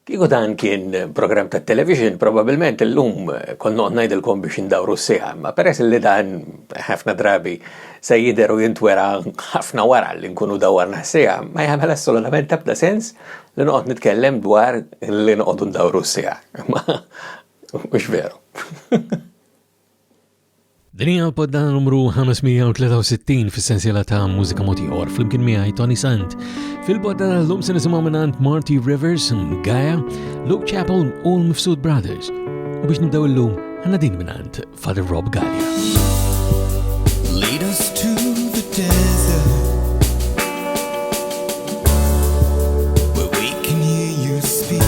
Kieku dan kien program ta' television, probabilment illum konna ngħidilkom biex indawru s-sieħa, ma peress li dan ħafna drabi se jidher u jintwera ħafna wara li nkunu dawarna s-sieħa, ma jagħmel assolutament tabda sens li noqgħod nitkellem dwar li noqogħdu ndawru s-sieħa. Ma mhux veru. Din hija l-podda numru 563 fis-sensiela ta' Mużika Mod Ieħor flimkien miegħi Toni Sant. Fil-podda l-lum se nisimgħu mingħand Marty Rivers, Gaia, Luke Chappell u l-Mifsud Brothers. U biex nibdew illum ħanna din mingħand Father Rob Gallia. Lead us to the desert where we can hear you speak.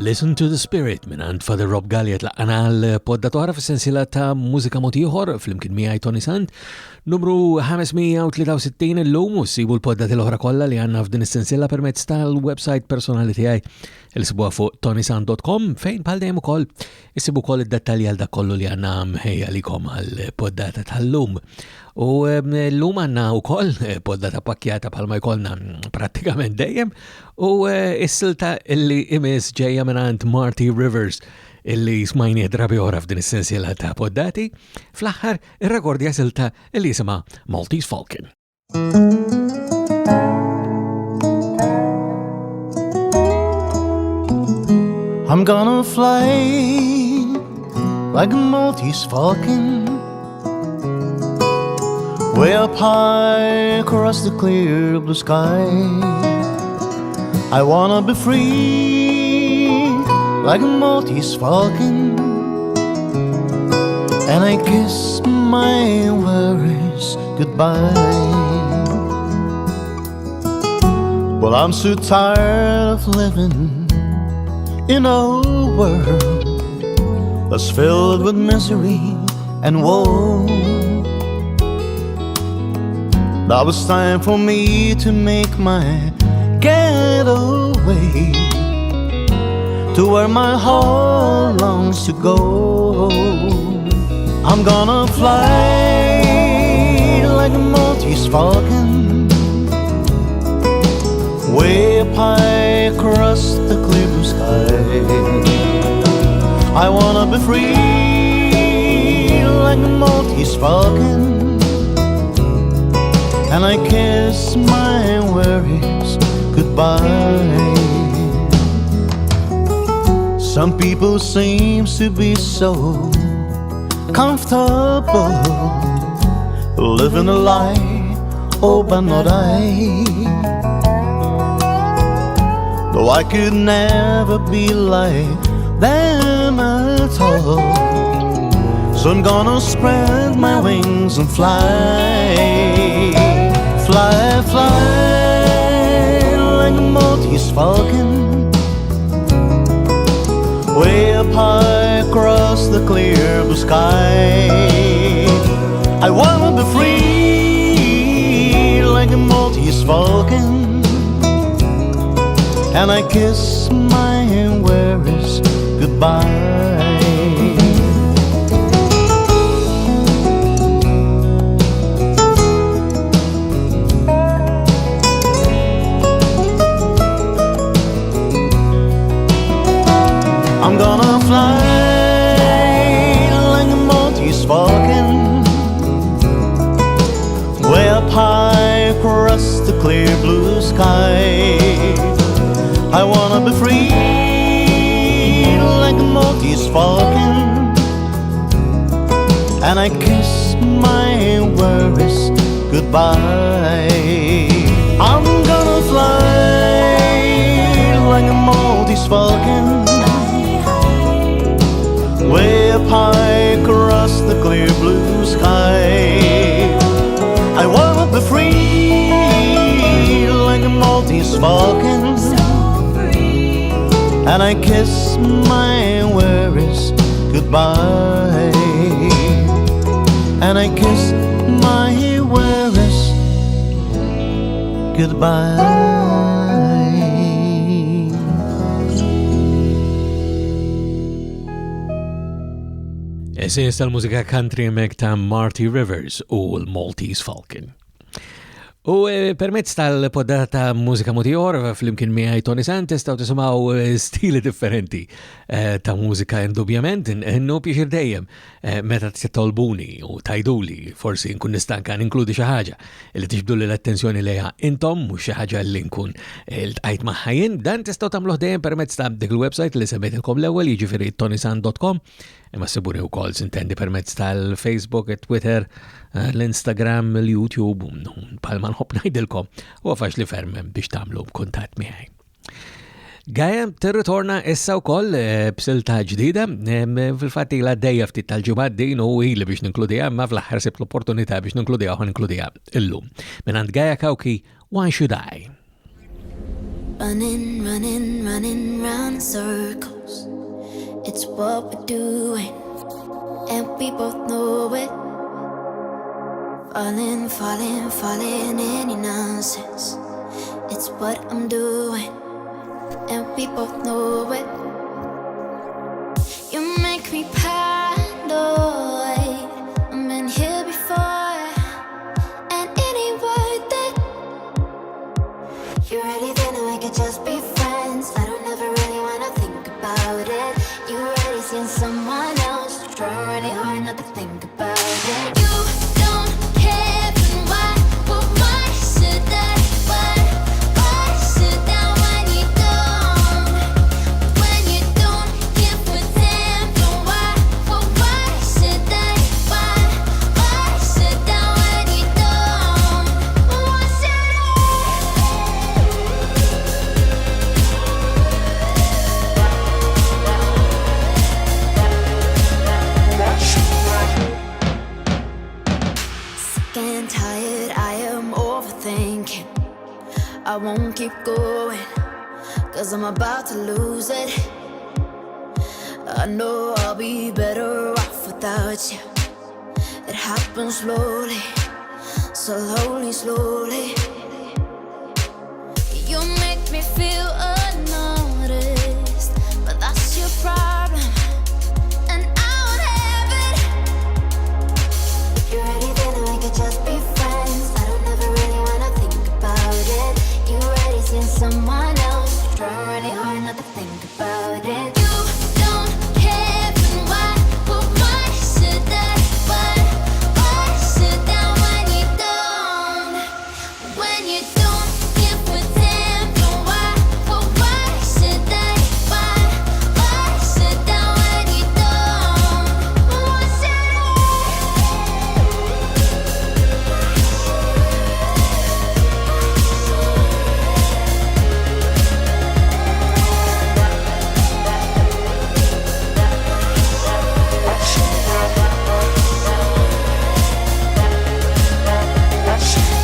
Listen to the Spirit minant Father Rob Gallia tlaqana l-poddatora f-sensila ta' Mużika Mod Ieħor fl-imkien miegħi Toni Sant, numru 563 l-lum u sibu l-poddati l-oħra kollha li għandna f'din is-sensila permezz tal-website personali tiegħi il-sibuha fuq ToniSant.com fejn bħal dejjem ukoll issibu wkoll id-dettalji għal dak kollu li għandna mħejja likom għall-poddata tal-lum. U l-lum għanna u koll poddata pakkjata palma jkollna pratikament dejjem u s-silta illi imis ġeja minant Marty Rivers illi smajni drabi ora f'din is-sensiela ta' poddati, fl-aħħar ir-rekordja silta illi jisima Maltese Falcon. I'm gonna fly like a Maltese falcon, way up high across the clear blue sky. I wanna be free like a Maltese falcon, and I kiss my worries goodbye. Well, I'm so tired of living in a world that's filled with misery and woe. Now it's time for me to make my getaway to where my heart longs to go. I'm gonna fly like a Maltese falcon, way up high across the clear blue sky. I wanna be free like a Maltese falcon, and I kiss my worries goodbye. Some people seem to be so comfortable, living a lie, oh but not I. Though I could never be like them at all, so I'm gonna spread my wings and fly. Fly, fly like a Maltese falcon, way up high across the clear blue sky. I wanna be free like a Maltese falcon, and I kiss my worries goodbye. I'm gonna fly like a Maltese falcon, way up high across the clear blue sky. I wanna be free like a Maltese falcon, and I kiss my worries goodbye. I'm gonna fly like a Maltese falcon, way up high across the clear blue sky. I wanna be free like a Maltese falcon, and I kiss my worries goodbye. And I kiss my worries goodbye. Essens tal-mużika country mek ta' Marty Rivers u l-Maltese Falcon. U permezz tal-poddata Mużika Mod Ieħor fl-imkien miegħi Toni Sant tistgħu tisimgħu stili differenti ta' mużika indubjament, innu pjaċir dejjem meta titolbuni u tajduli forsi nkun nistanka ninkludi xi ħaġa li tixbdu l-attenzjoni lejha intom mhux xi ħaġa li nkun ltqajt magħha jien, dan tistgħu tagħmluh dejjem permezz ta' dik il-website li semmejtilkom l-ewwel jiġifieri ToniSant.com, imma ssibuni wkoll sintendi permezz tal-Facebook, Twitter, l-Instagram, l-YouTube, palma nħobb ngħidilkom u għafax li ferm biex tagħmlu kuntatt miegħi. Gaja tirritorna issa wkoll b'silta ġdida, fil-fatt ilha għaddejja ftit tal-ġimgħat din u ili biex ninkludiha, imma fl-aħħar sibt l-opportunità biex ninkludiha u ninkludiha illum. Mingħand Gaja Kawki, Why Should I? Running, running, running round in circles. It's what we're doing, and we both know it. Falling, falling, falling in your nonsense. It's what I'm doing, and we both know it. You make me paranoid. I've been here before. You ready then we could just be friends. I don't ever really wanna think about it. You already seen someone else. Try really hard not to think about it. You don't care, then why should I? Why sit down when you don't? When you don't give a damn, then why should I? Why sit down when you don't? Why should Sick and tired, I am overthinking. I won't keep going, 'cause I'm about to lose it. I know I'll be better off without you. It happens slowly, slowly. You make me feel unnoticed, but that's your problem, and I won't have it. If you're ready, then we could just be friends. I don't ever really wanna think about it. You already seen someone else. Try really hard not to think about it. You don't care, then why should I? Why sit down when you don't? When you don't give a damn, then why should I? Why sit down when you don't? Why should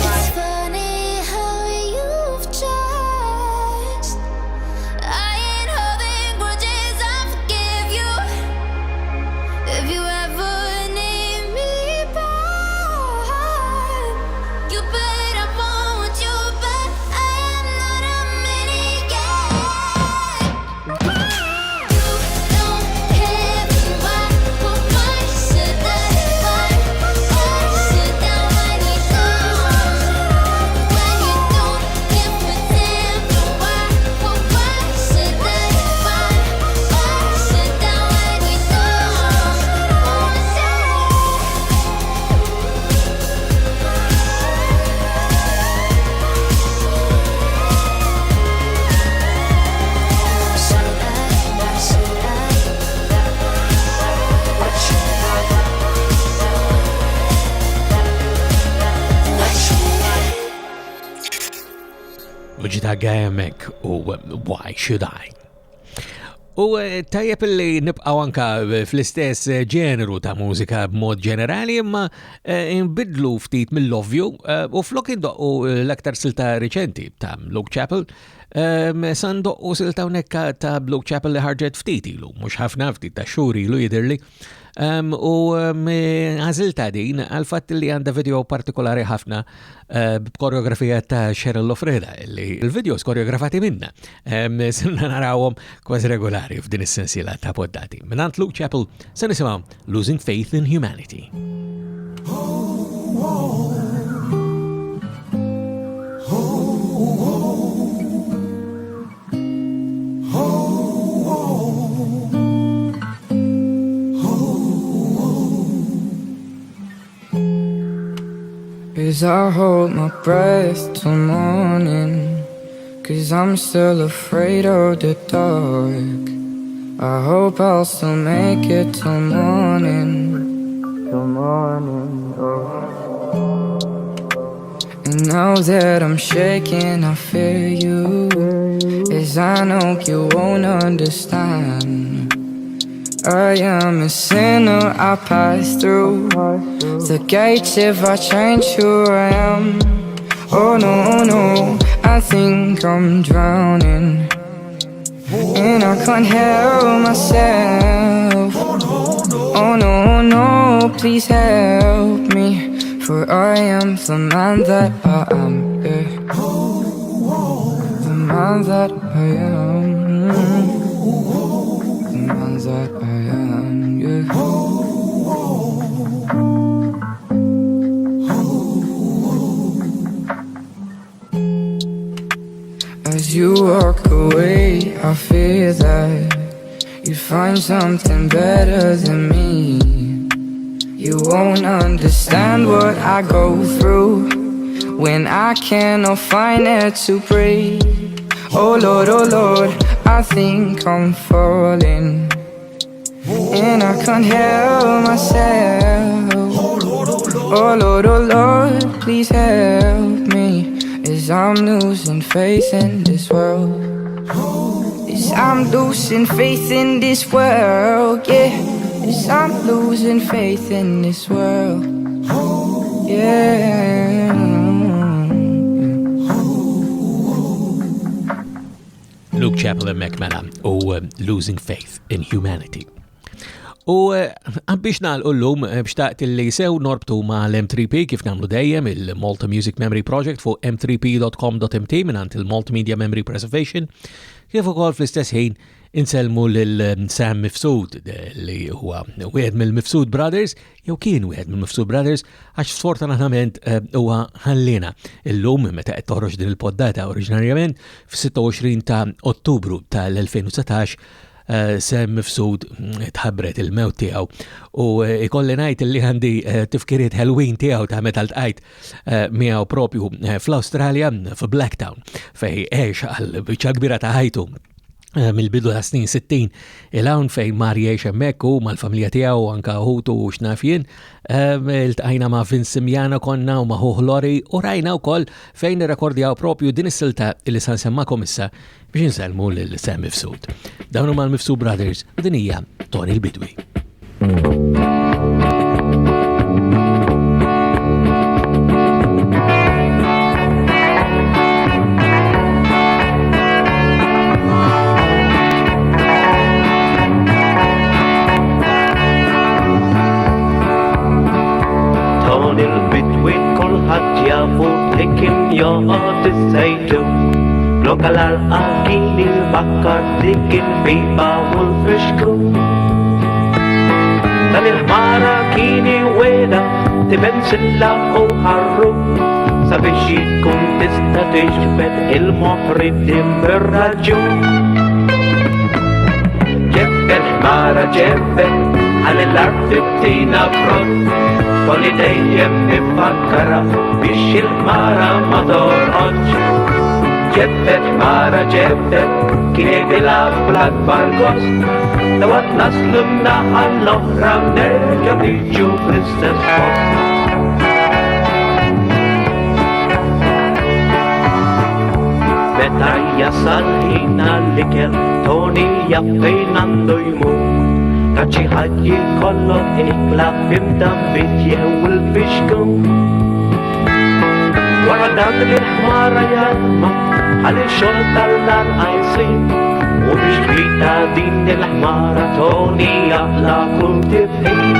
It's funny how you've changed. I ain't holding grudges, I forgive you. If you ever need me back, you bet I want you back. I am not a maniac. You don't care, then why should I? Why sit down when you don't? When you don't give a damn, then why should I? Why sit down when you Uġita għajamek u Why Should I? U tajjeb li nibqaw anka fl-istess ġeneru ta' mużika b'mod ġenerali, imma nbidlu ftit mill-ovvju u flok indoqqu l-aktar silta riċenti ta' Luke Chapel, san doqqu silta unekka ta' Luke Chapel li ħarġet ftit ilu, mux ħafna ftit ta' xuri ilu jidirli. U għazilta din għal-fat li għanda video partikolari ħafna b'koreografija ta' Cheryl Lofreda, li il-videos koreografati minna. Sinna narawhom kważi regolari f'din is-sensiela ta' poddati. Minant Luke Chapel, se nisimgħu Losing Faith in Humanity. As I hold my breath till morning, 'cause I'm still afraid of the dark. I hope I'll still make it till morning, oh. And now that I'm shaking, I fear you, as I know you won't understand. I am a sinner, I pass through the gates if I change who I am. Oh no, no, I think I'm drowning, and I can't help myself. Oh no, no, please help me, for I am the man that I am, yeah. The man that I am, the man that I am, yeah. As you walk away, I fear that you'd find something better than me. You won't understand what I go through when I cannot find air to breathe. Oh Lord, I think I'm falling, and I can't help myself. Oh Lord, please help me, as I'm losing faith in this world. As I'm losing faith in this world, yeah. As I'm losing faith in this world, yeah. Luke Chappell mela u Losing Faith in Humanity. U biex nagħlqu llum b'xtaqt li sew norbtu ma' l-M3P kif nagħmlu dejjem il-Malta Music Memory Project fuq m3p.com.mt mingħand il-Multimedia Memory Preservation, kif ukoll fl-istess ħin inselmu lil Sam Mifsud li huwa wieħed mill-Mifsud Brothers, jew kien wieħed mill-Mifsud Brothers, għax sfortunatament huwa ħallina illum meta qed toħroġ din il-poddata oriġinarjament f'26 ta' Ottubru tal-2019. Sam Mifsud tħabbret il-mewt tiegħu u ikolli ngħid li għandi tifkiriet Halloween tiegħu ta' meta ltqajt miegħu propju fl-Awstralja f'Blacktown fejn għex għal biċċa kbira ta' ħajtu mill-bidu ta' snin 60 il-hawn fejn mar jgħix hemmhekk u mal-familja tiegħu anke ħutu u x'nafjien. Iltqajna ma' Vince Simjana konna u ma' Lori u rajna wkoll fejn irrekordjaw propju din is-silta li se nsemmakom issa biex inselmu lil Sam Mifsud. Dawn huma l-Mifsud Brothers u din hija Toni l-Bidwi. Toni l-Bidwi kulħadd jafu tekim joqgħod issejtu. Lokal għal-għin il-bakkar dik il-biba u l-fixku. Dan il-ħmara kien weda tibensilla u ħarru sabiex jikun tista' tiġbed il-moħrid bir-raġun. Ġebbet ħmara ġebbet għal-art tibtina frott, Toni dejjem nifakkara biex il-ħmara ma torqodx. Ġebbet mara ġebbet kienet ilab bl-akbar gost, dawat naslu mnaħa l-oħra nerġa' niġu fl-istess post. Meta jasal ħin għall-ikel Toni jaf fejn għandu jmur, ta' xi ħadd jkollok ikla b'imdambit jew il-fixku. Wara dak il-ħmara jalma għal-xogħol tal-dar għajsin u biex twita din il-ħmara Toni jaqla kull tifħin.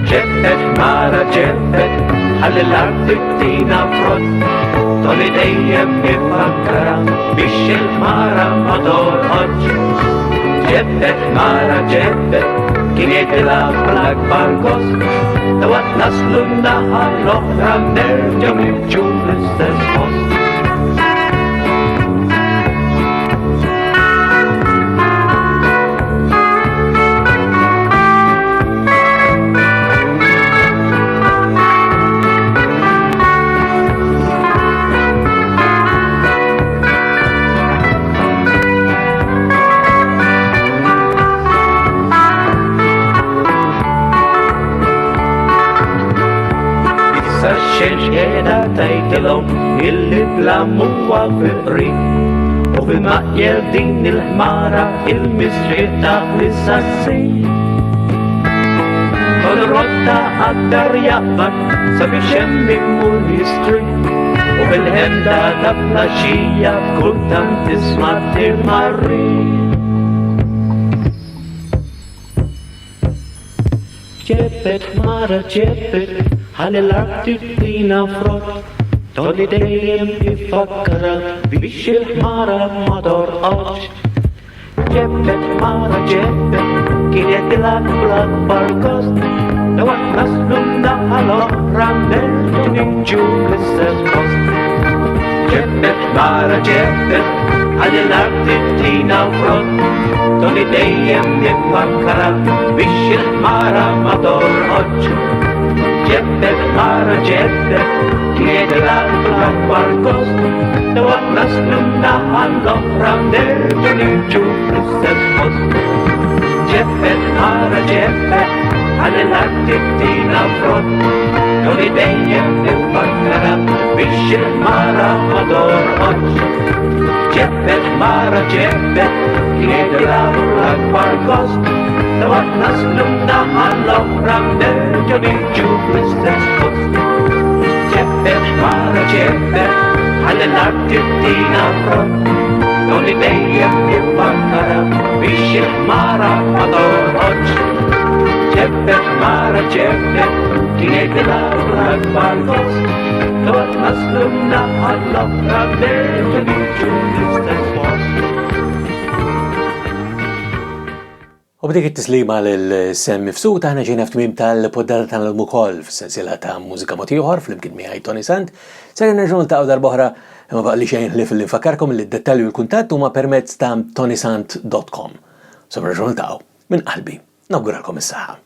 Ġebbet ħmara ġebbet għall-art tibtina frott, Toni dejjem nifakkara biex il-ħmara ma torqodx. Ġebbet ħmara ġebbet kienet ilab bl-akbar gost, dawat naslu mnaħa l-oħra nerġa' niġu fl-istess post. Xeda tajtilhom illi bla-muwa fiqri u fil-maqjer din il-ħmara il-misrieta fl-sassi. Kol-rotta għaddar jaqbad sabiex hemm immur jistri u fil-ħemda ta' flaxija kultant tisma' tirmarri. Ġebbet ħmara ġebbet għal-art tibtina frott, Toni dejjem ifakkara biex il-ħmara ma torqodx. Ġebbet ħmara ġebbet kienet il-akbar barkost, dawat naslu mnaħa l-oħra nerġa' niġu fl-istess post. ġebbet mara ġebbet għall-art id-dina frott Toni dejjem nifakkara biex il-ħmara ma torħodx ġebbet mara ġebbet kien l-akbar kost Daw naslu naħa l-oħra nerġu niġu fl-istess post ġebbet mara ġebbet għall-art id-dina frott Toni dejjem nifakkara biex il-ħmara ma torħodx ġebbet mara ġebbet kien l-akbar kost Daw naslu naħa l-oħra nerġu niġu fl-istess post ġebbet mara ġebbet għall-art id-dina frott Toni dejjem nifakkara biex il-ħmara ma torħodx ġebbet mara ġebbet kienet l-akbar kost Daw naslu naħa l-oħra nerġu niġu fl-istess post U b'dik it-tislima l-sem mifsut aħna ġejna f'tmiem tal-poddata tal-lum ukoll f'sensiela ta' Mużika Mod Ieħor flimkien miegħi Toni Sant. Se nerġgħu niltaqgħu darba oħra ma baqli xejn li fil-infakkarkom li d-dettalji u l-kuntatt huma permezz ta' ToniSant.com. So nerġgħu niltaqgħu minn qalbi. Nawguralkom is-saħħa.